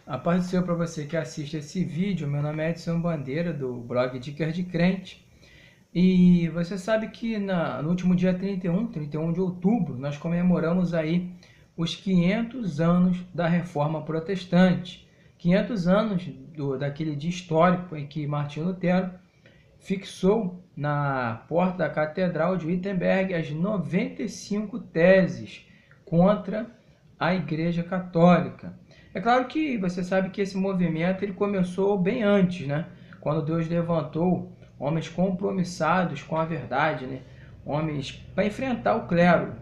A paz do Senhor para você que assiste esse vídeo. Meu nome é Edson Bandeira, do blog Dicas de Crente. E você sabe que no último dia 31 de outubro, nós comemoramos aí os 500 anos da Reforma Protestante. 500 anos daquele dia histórico em que Martinho Lutero fixou na porta da Catedral de Wittenberg as 95 teses contra a Igreja Católica. É claro que você sabe que esse movimento ele começou bem antes, né? Quando Deus levantou homens compromissados com a verdade, né? Homens para enfrentar o clero,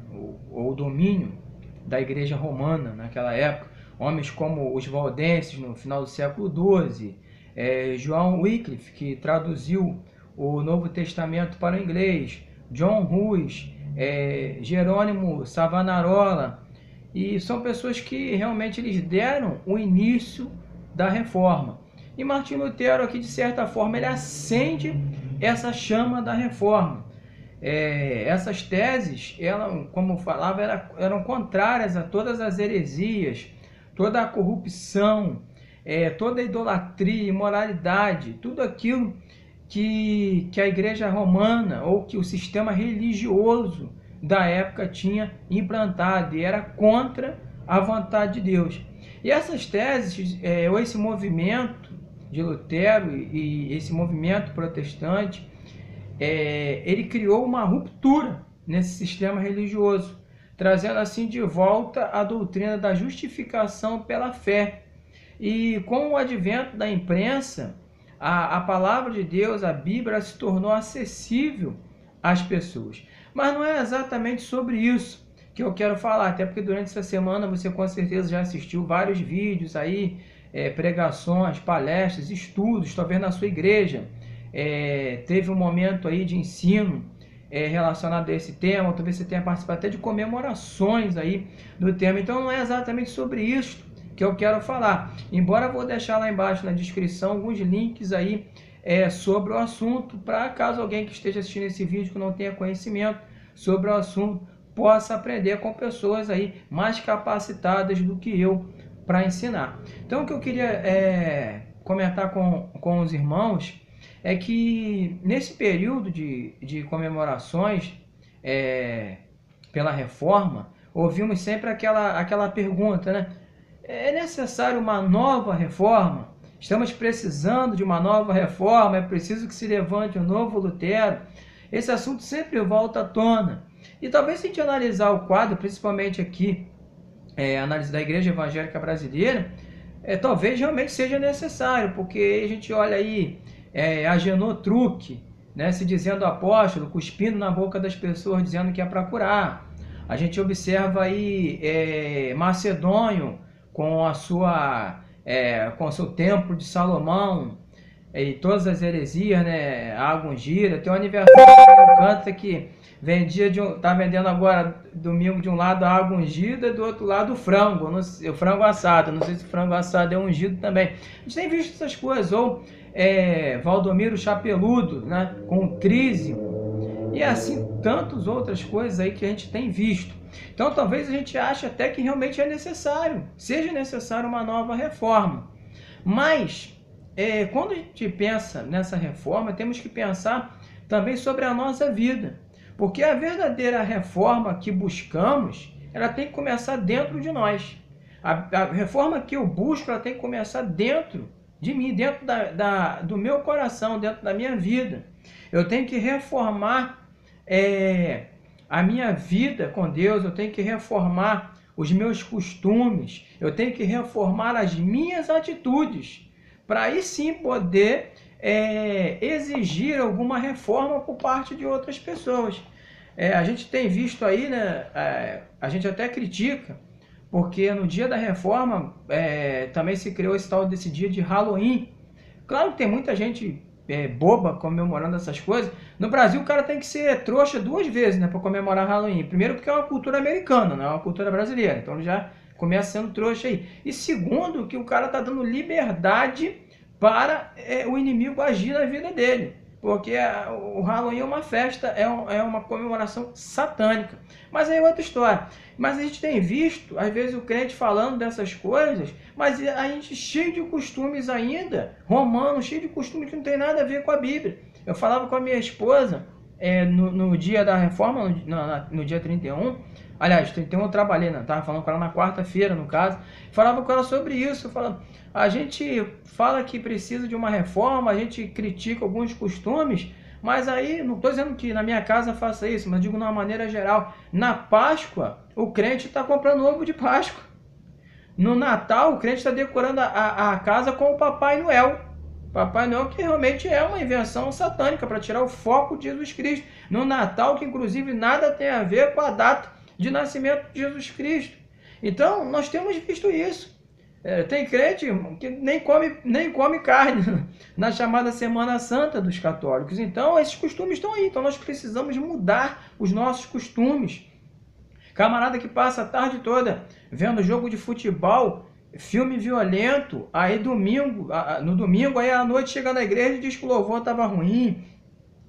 o domínio da Igreja Romana naquela época. Homens como os valdenses no final do século XII, João Wycliffe, que traduziu o Novo Testamento para o inglês, John Hus, Jerônimo Savonarola, e são pessoas que realmente eles deram o início da reforma. E Martinho Lutero aqui, de certa forma, ele acende essa chama da reforma. Essas teses, como falava, eram contrárias a todas as heresias, toda a corrupção, toda a idolatria, imoralidade, tudo aquilo que a Igreja Romana ou que o sistema religioso da época tinha implantado e era contra a vontade de Deus. E essas teses, ou esse movimento de Lutero e esse movimento protestante, ele criou uma ruptura nesse sistema religioso, trazendo assim de volta a doutrina da justificação pela fé. E com o advento da imprensa, a palavra de Deus, a Bíblia, se tornou acessível às pessoas. Mas não é exatamente sobre isso que eu quero falar, até porque durante essa semana você com certeza já assistiu vários vídeos aí, pregações, palestras, estudos, talvez na sua igreja teve um momento aí de ensino relacionado a esse tema, talvez você tenha participado até de comemorações aí do tema. Então não é exatamente sobre isso que eu quero falar, embora eu vou deixar lá embaixo na descrição alguns links aí sobre o assunto, para caso alguém que esteja assistindo esse vídeo que não tenha conhecimento sobre o assunto, possa aprender com pessoas aí mais capacitadas do que eu para ensinar. Então o que eu queria comentar com os irmãos é que nesse período de comemorações pela reforma, ouvimos sempre aquela pergunta, né? É necessário uma nova reforma? Estamos precisando de uma nova reforma? É preciso que se levante um novo Lutero? Esse assunto sempre volta à tona. E talvez se a gente analisar o quadro, principalmente aqui, análise da Igreja Evangélica Brasileira, talvez realmente seja necessário, porque a gente olha aí Agenor Truque, né, se dizendo apóstolo, cuspindo na boca das pessoas, dizendo que é para curar. A gente observa aí Macedônio com com o seu templo de Salomão e todas as heresias, né? Água ungida. Tem um aniversário que canta que tá vendendo agora domingo de um lado a água ungida e do outro lado o frango, o frango assado. Não sei se o frango assado é ungido também. A gente tem visto essas coisas. Ou Valdomiro Chapeludo, né? Com o trízimo. E assim, tantas outras coisas aí que a gente tem visto. Então, talvez a gente ache até que realmente seja necessário uma nova reforma. Mas, quando a gente pensa nessa reforma, temos que pensar também sobre a nossa vida. Porque a verdadeira reforma que buscamos, ela tem que começar dentro de nós. A reforma que eu busco, ela tem que começar dentro de mim, dentro do meu coração, dentro da minha vida. Eu tenho que reformar a minha vida com Deus, eu tenho que reformar os meus costumes, eu tenho que reformar as minhas atitudes, para aí sim poder exigir alguma reforma por parte de outras pessoas. A gente tem visto aí, né, a gente até critica, porque no dia da reforma também se criou esse tal desse dia de Halloween. Claro que tem muita gente boba comemorando essas coisas. No Brasil o cara tem que ser trouxa duas vezes, né, para comemorar Halloween. Primeiro porque é uma cultura americana, não é uma cultura brasileira, então ele já começa sendo trouxa aí. E segundo, que o cara está dando liberdade para o inimigo agir na vida dele. porque o Halloween é uma festa, é uma comemoração satânica. Mas aí é outra história. Mas a gente tem visto, às vezes, o crente falando dessas coisas, mas a gente cheio de costumes ainda, romano, cheio de costumes que não tem nada a ver com a Bíblia. Eu falava com a minha esposa no dia da reforma, no dia 31, aliás, 31 eu trabalhei, estava falando com ela na quarta-feira, no caso, falava com ela sobre isso, falava, a gente fala que precisa de uma reforma, a gente critica alguns costumes, mas aí, não estou dizendo que na minha casa faça isso, mas digo de uma maneira geral, na Páscoa, o crente está comprando ovo de Páscoa. No Natal, o crente está decorando a casa com o Papai Noel. Papai Noel que realmente é uma invenção satânica para tirar o foco de Jesus Cristo. No Natal, que inclusive nada tem a ver com a data de nascimento de Jesus Cristo. Então, nós temos visto isso. Tem crente que nem come carne na chamada Semana Santa dos católicos. Então, esses costumes estão aí. Então, nós precisamos mudar os nossos costumes. Camarada que passa a tarde toda vendo jogo de futebol, filme violento, aí no domingo, aí à noite chega na igreja e diz que o louvor estava ruim,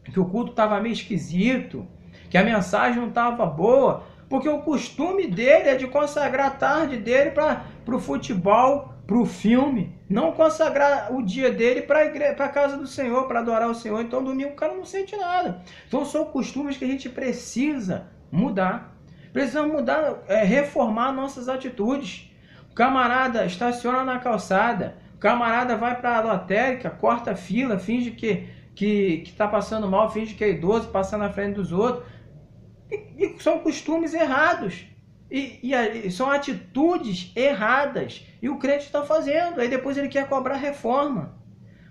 que o culto estava meio esquisito, que a mensagem não estava boa, porque o costume dele é de consagrar a tarde dele para o futebol, para o filme, não consagrar o dia dele para a casa do Senhor, para adorar o Senhor. Então domingo o cara não sente nada. Então são costumes que a gente precisa mudar. Precisamos mudar, reformar nossas atitudes. O camarada estaciona na calçada, o camarada vai para a lotérica, corta a fila, finge que está passando mal, finge que é idoso, passa na frente dos outros. E são costumes errados. E são atitudes erradas. E o crente está fazendo. Aí depois ele quer cobrar reforma.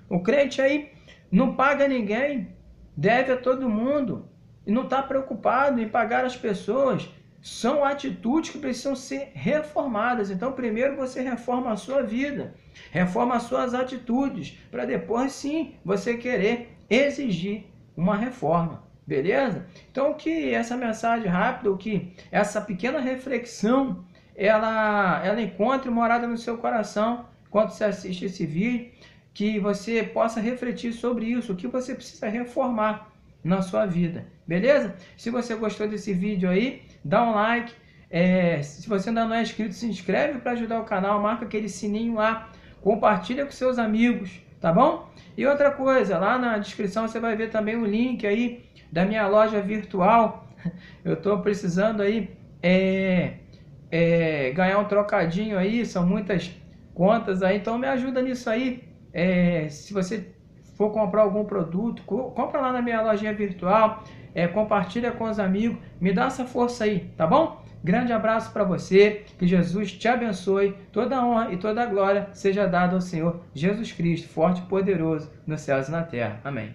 O crente aí não paga ninguém, deve a todo mundo. E não está preocupado em pagar as pessoas. São atitudes que precisam ser reformadas. Então, primeiro você reforma a sua vida, reforma as suas atitudes, para depois sim você querer exigir uma reforma. Beleza? Então, que essa mensagem rápida, que essa pequena reflexão, ela encontre morada no seu coração enquanto você assiste esse vídeo, que você possa refletir sobre isso, o que você precisa reformar na sua vida. Beleza? Se você gostou desse vídeo aí, dá um like. Se você ainda não é inscrito, se inscreve para ajudar o canal, marca aquele sininho lá, compartilha com seus amigos, tá bom? E outra coisa, lá na descrição você vai ver também o link aí da minha loja virtual. Eu estou precisando aí ganhar um trocadinho aí, são muitas contas aí, então me ajuda nisso aí. Se você for comprar algum produto, compra lá na minha lojinha virtual, compartilha com os amigos, me dá essa força aí, tá bom? Grande abraço para você, que Jesus te abençoe, toda a honra e toda a glória seja dada ao Senhor Jesus Cristo, forte e poderoso nos céus e na terra. Amém.